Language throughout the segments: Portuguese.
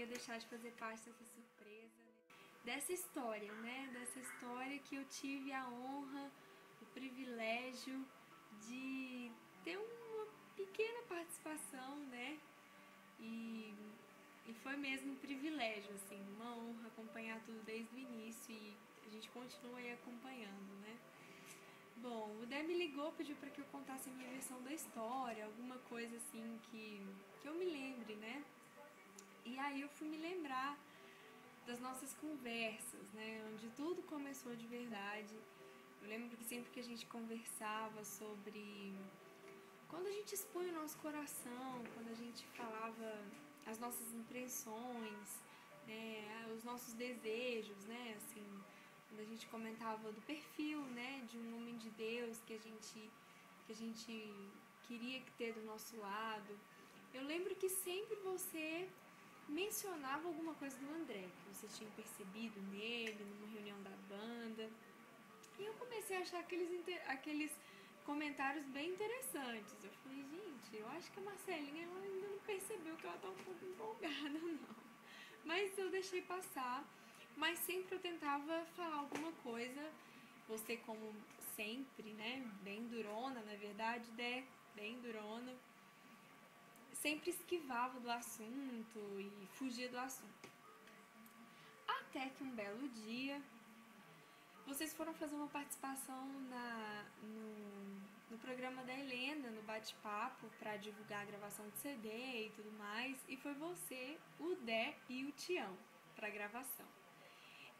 ia deixar de fazer parte dessa surpresa, dessa história, né? Dessa história que eu tive a honra, o privilégio de ter uma pequena participação, né? E foi mesmo um privilégio, assim, uma honra acompanhar tudo desde o início e a gente continua aí acompanhando, né? Bom, o Dé me ligou, pediu para que eu contasse a minha versão da história, alguma coisa assim que eu me lembre, né? E aí eu fui me lembrar das nossas conversas, né? Onde tudo começou de verdade. Eu lembro que sempre que a gente conversava sobre... Quando a gente expõe o nosso coração, quando a gente falava as nossas impressões, né? Os nossos desejos, né? Assim, quando a gente comentava do perfil, né? De um homem de Deus que a gente queria ter do nosso lado. Eu lembro que sempre você mencionava alguma coisa do André, que você tinha percebido nele, numa reunião da banda. E eu comecei a achar aqueles comentários bem interessantes. Eu falei, gente, eu acho que a Marcelinha ela ainda não percebeu que ela tá um pouco empolgada, não. Mas eu deixei passar, mas sempre eu tentava falar alguma coisa. Você, como sempre, né, bem durona, na verdade, bem durona, sempre esquivava do assunto e fugia do assunto. Até que um belo dia, vocês foram fazer uma participação no programa da Helena, no bate-papo, para divulgar a gravação de CD e tudo mais, e foi você, o Dé e o Tião para a gravação.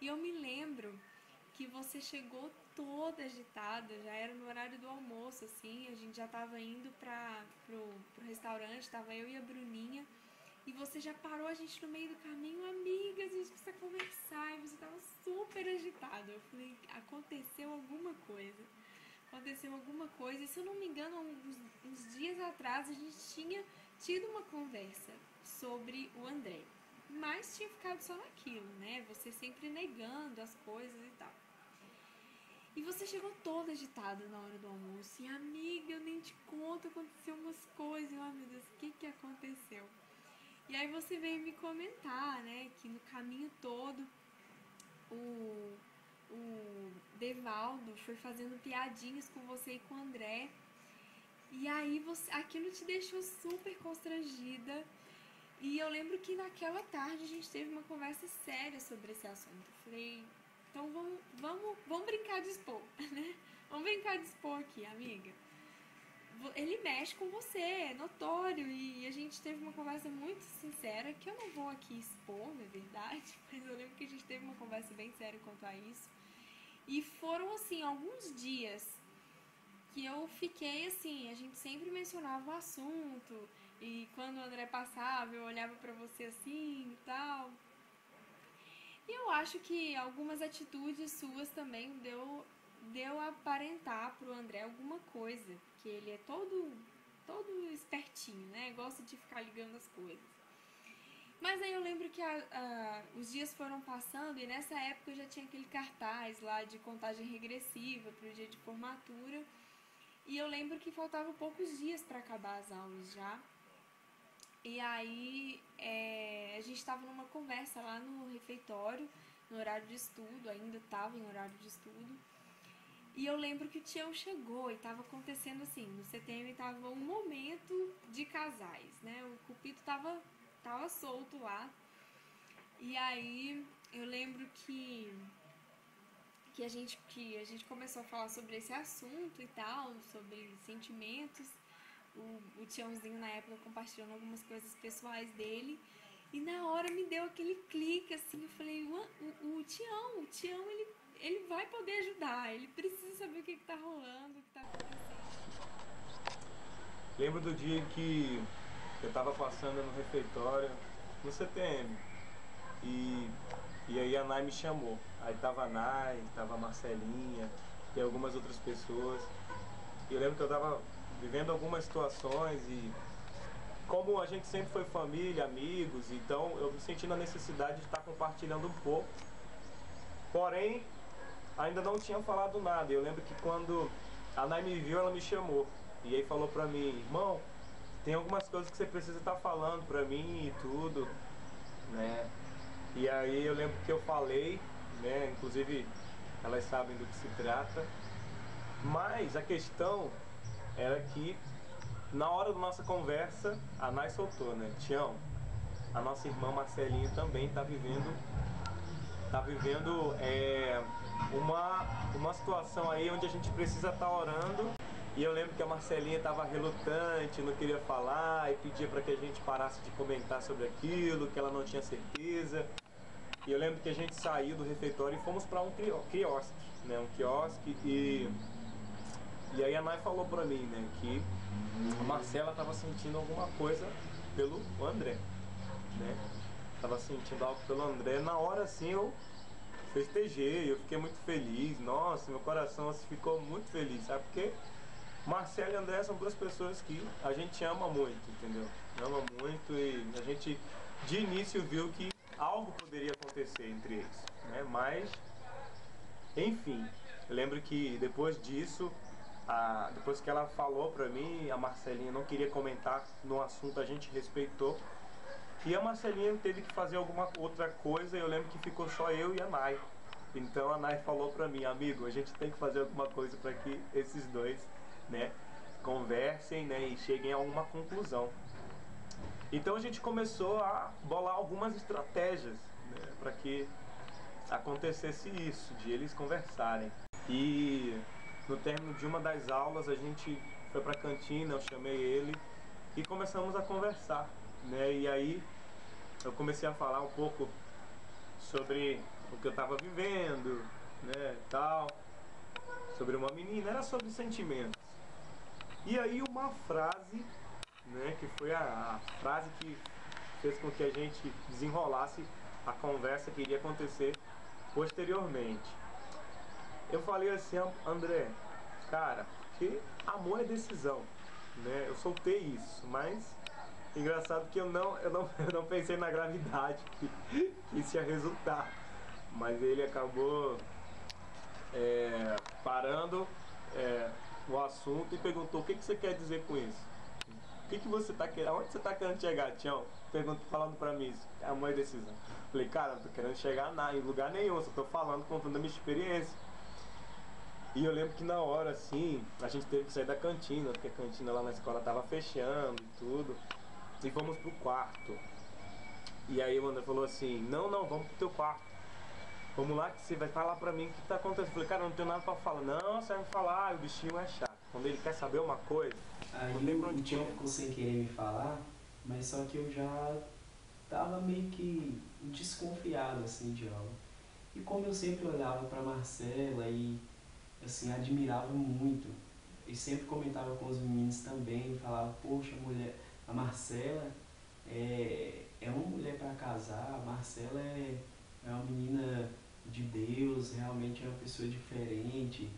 E eu me lembro que você chegou toda agitada, já era no horário do almoço, assim, a gente já tava indo pro restaurante, tava eu e a Bruninha, e você já parou a gente no meio do caminho, amiga, a gente precisa conversar, e você tava super agitada. Eu falei, aconteceu alguma coisa, e se eu não me engano, uns dias atrás a gente tinha tido uma conversa sobre o André, mas tinha ficado só naquilo, né? Você sempre negando as coisas e tal. E você chegou toda agitada na hora do almoço. E amiga, eu nem te conto, aconteceu umas coisas. Oh, meu Deus, o que aconteceu? E aí você veio me comentar, né, que no caminho todo o Devaldo foi fazendo piadinhas com você e com o André. E aí aquilo te deixou super constrangida. E eu lembro que naquela tarde a gente teve uma conversa séria sobre esse assunto. Eu falei, então vamos brincar de expor, né? Vamos brincar de expor aqui, amiga. Ele mexe com você, é notório, e a gente teve uma conversa muito sincera, que eu não vou aqui expor, na verdade, mas eu lembro que a gente teve uma conversa bem séria quanto a isso. E foram, assim, alguns dias que eu fiquei assim, a gente sempre mencionava o assunto, e quando o André passava, eu olhava pra você assim e tal. E eu acho que algumas atitudes suas também deu a aparentar pro André alguma coisa, que ele é todo espertinho, né? Gosta de ficar ligando as coisas. Mas aí eu lembro que os dias foram passando e nessa época eu já tinha aquele cartaz lá de contagem regressiva pro dia de formatura. E eu lembro que faltavam poucos dias para acabar as aulas já. E aí a gente estava numa conversa lá no refeitório, no horário de estudo, ainda estava em horário de estudo. E eu lembro que o Tião chegou e estava acontecendo assim, no CTM estava um momento de casais, né? O Cupido tava solto lá. E aí eu lembro que a gente começou a falar sobre esse assunto e tal, sobre sentimentos. O Tiãozinho na época compartilhando algumas coisas pessoais dele. E na hora me deu aquele clique, assim, eu falei, o Tião, ele vai poder ajudar, ele precisa saber o que tá rolando, o que tá acontecendo. Lembro do dia em que eu tava passando no refeitório, no CTM, e aí a Nai me chamou. Aí tava a Nai, tava a Marcelinha e algumas outras pessoas. E eu lembro que eu tava vivendo algumas situações e como a gente sempre foi família, amigos, então eu me senti na necessidade de estar compartilhando um pouco. Porém, ainda não tinha falado nada. Eu lembro que quando a Nai me viu, ela me chamou. E aí falou pra mim, irmão, tem algumas coisas que você precisa estar falando pra mim e tudo. né? E aí eu lembro que eu falei, né? Inclusive elas sabem do que se trata, mas a questão era que na hora da nossa conversa, a Nai soltou, né? Tião, a nossa irmã Marcelinha também tá vivendo uma situação aí onde a gente precisa estar orando. E eu lembro que a Marcelinha estava relutante, não queria falar e pedia para que a gente parasse de comentar sobre aquilo, que ela não tinha certeza. E eu lembro que a gente saiu do refeitório e fomos para um quiosque, né? Um quiosque e aí a Nai falou para mim, né, que a Marcela estava sentindo alguma coisa pelo André, né? Tava sentindo algo pelo André. Na hora assim eu festejei, eu fiquei muito feliz. Nossa, meu coração assim, ficou muito feliz, sabe? Porque Marcelo e André são duas pessoas que a gente ama muito, entendeu? Ama muito e a gente de início viu que algo poderia acontecer entre eles, né? Mas, enfim, eu lembro que depois disso, depois que ela falou pra mim, a Marcelinha não queria comentar no assunto, a gente respeitou. E a Marcelinha teve que fazer alguma outra coisa e eu lembro que ficou só eu e a Nai. Então a Nai falou pra mim, amigo, a gente tem que fazer alguma coisa para que esses dois, né, conversem, né, e cheguem a uma conclusão. Então a gente começou a bolar algumas estratégias, né, para que acontecesse isso, de eles conversarem. E no término de uma das aulas a gente foi pra cantina, eu chamei ele e começamos a conversar, né? E aí eu comecei a falar um pouco sobre o que eu estava vivendo, né, tal, sobre uma menina, era sobre sentimentos. E aí uma frase, né, que foi a frase que fez com que a gente desenrolasse a conversa que iria acontecer posteriormente. Eu falei assim, André, cara, que amor é decisão, né? Eu soltei isso, mas engraçado que eu não pensei na gravidade que isso ia resultar. Mas ele acabou parando o assunto e perguntou: o que você quer dizer com isso? O que você tá querendo? Aonde você tá querendo chegar, Tião? Falando pra mim isso. É uma decisão. Falei, cara, não tô querendo chegar em lugar nenhum, só tô falando, contando a minha experiência. E eu lembro que na hora, assim, a gente teve que sair da cantina, porque a cantina lá na escola tava fechando e tudo. E fomos pro quarto. E aí o André falou assim, não, vamos pro teu quarto. Vamos lá que você vai falar pra mim o que tá acontecendo. Eu falei, cara, eu não tenho nada pra falar. Não, você vai me falar, o bichinho é chato. Quando ele quer saber uma coisa, aí não tem pra onde o Tião ficou sem querer me falar, mas só que eu já tava meio que desconfiado assim de algo. E como eu sempre olhava pra Marcela e assim, admirava muito, e sempre comentava com os meninos também, falava, poxa, mulher, a Marcela é uma mulher para casar, a Marcela é uma menina de Deus, realmente é uma pessoa diferente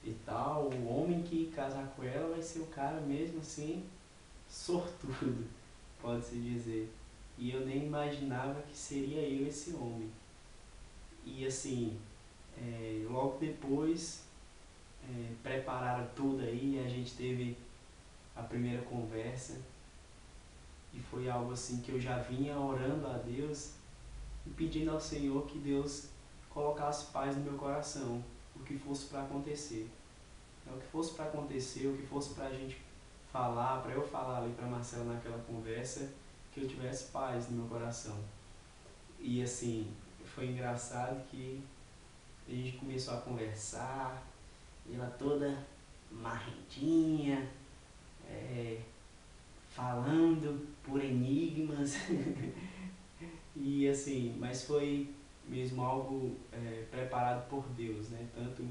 e tal. O homem que casar com ela vai ser o cara mesmo assim, sortudo, pode-se dizer. E eu nem imaginava que seria eu esse homem. E assim, logo depois prepararam tudo aí, a gente teve a primeira conversa e foi algo assim que eu já vinha orando a Deus e pedindo ao Senhor que Deus colocasse paz no meu coração, o que fosse para acontecer. Então, o que fosse para acontecer, o que fosse para a gente falar, para eu falar ali para Marcela naquela conversa, que eu tivesse paz no meu coração. E assim, foi engraçado que a gente começou a conversar, ela toda marrentinha, falando por enigmas. E assim, mas foi mesmo algo preparado por Deus, né? Tanto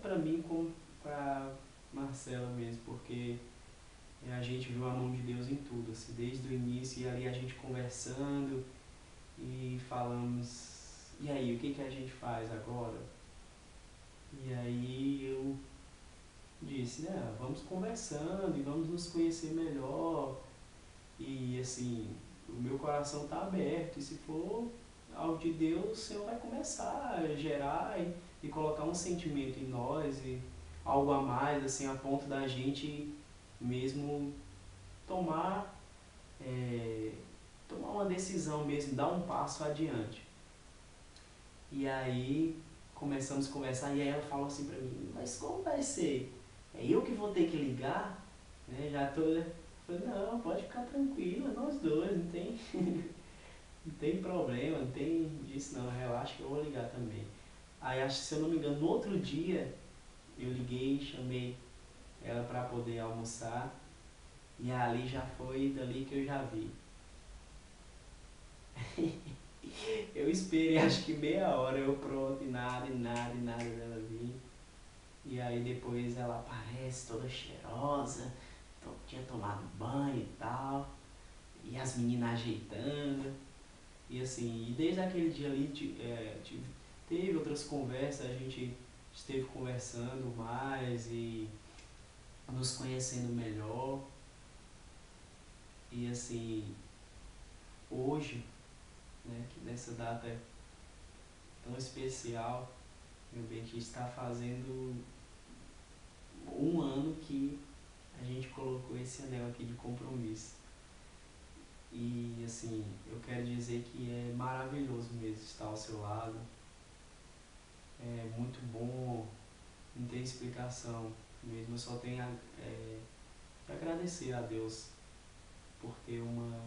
para mim como para Marcela mesmo, porque a gente viu a mão de Deus em tudo, assim, desde o início, e ali a gente conversando e falamos, e aí, o que a gente faz agora? E aí eu disse, né, vamos conversando e vamos nos conhecer melhor. E assim, o meu coração está aberto, e se for algo de Deus, o Senhor vai começar a gerar e colocar um sentimento em nós, e algo a mais, assim, a ponto da gente mesmo tomar tomar uma decisão mesmo, dar um passo adiante. E aí começamos a conversar e aí ela falou assim pra mim, mas como vai ser? É eu que vou ter que ligar? Né? Já tô. Falei, não, pode ficar tranquila, nós dois, não tem, não tem problema, não tem disso não, relaxa que eu vou ligar também. Aí acho que se eu não me engano, no outro dia eu liguei, chamei ela pra poder almoçar e ali já foi dali que eu já vi. Eu esperei acho que meia hora, eu pronto, e nada dela vir. E aí depois ela aparece toda cheirosa, tinha tomado banho e tal, e as meninas ajeitando. E assim, e desde aquele dia ali teve outras conversas, a gente esteve conversando mais e nos conhecendo melhor. E assim, hoje, né, que nessa data tão especial, meu bem, que está fazendo um ano que a gente colocou esse anel aqui de compromisso. E assim, eu quero dizer que é maravilhoso mesmo estar ao seu lado. É muito bom, não tem explicação mesmo. Eu só tenho que agradecer a Deus por ter uma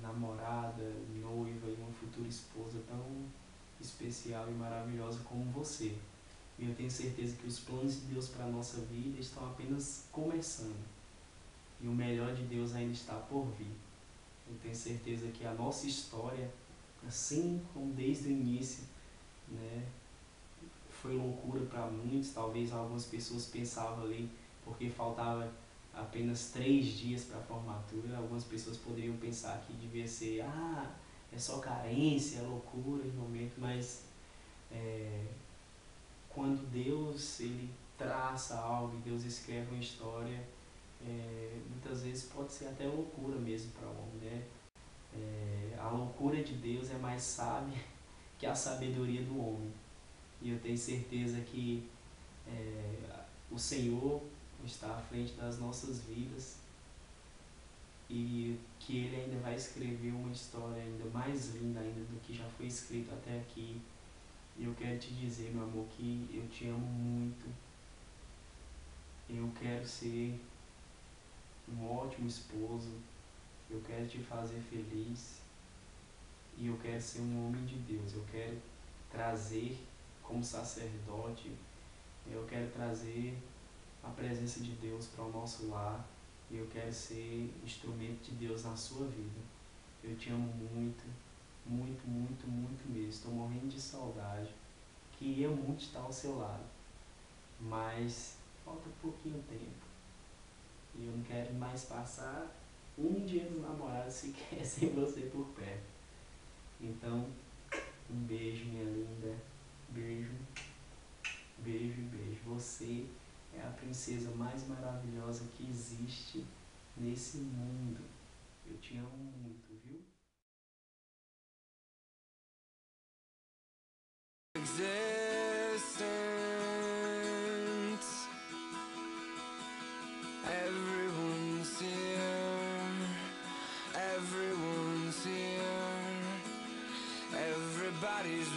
namorada, noiva e uma futura esposa tão especial e maravilhosa como você. E eu tenho certeza que os planos de Deus para a nossa vida estão apenas começando. E o melhor de Deus ainda está por vir. Eu tenho certeza que a nossa história, assim como desde o início, né, foi loucura para muitos. Talvez algumas pessoas pensavam ali, porque faltava apenas 3 dias para a formatura, algumas pessoas poderiam pensar que devia ser, é só carência, é loucura em momento, mas quando Deus ele traça algo, Deus escreve uma história, muitas vezes pode ser até loucura mesmo para o homem, né? A loucura de Deus é mais sábia que a sabedoria do homem. E eu tenho certeza que o Senhor está à frente das nossas vidas e que Ele ainda vai escrever uma história ainda mais linda ainda do que já foi escrito até aqui. E eu quero te dizer, meu amor, que eu te amo muito. Eu quero ser um ótimo esposo. Eu quero te fazer feliz. E eu quero ser um homem de Deus. Eu quero trazer como sacerdote. Eu quero trazer a presença de Deus para o nosso lar. E eu quero ser instrumento de Deus na sua vida. Eu te amo muito, muito, muito, muito mesmo. Estou morrendo de saudade. Queria muito estar ao seu lado. Mas falta pouquinho tempo. E eu não quero mais passar um dia dos namorados sequer sem você por perto. Então, um beijo, minha linda. Beijo, beijo, beijo. Você é a princesa mais maravilhosa que existe nesse mundo. Eu te amo muito, viu? Existence. Everyone's here. Everyone's here. Everybody's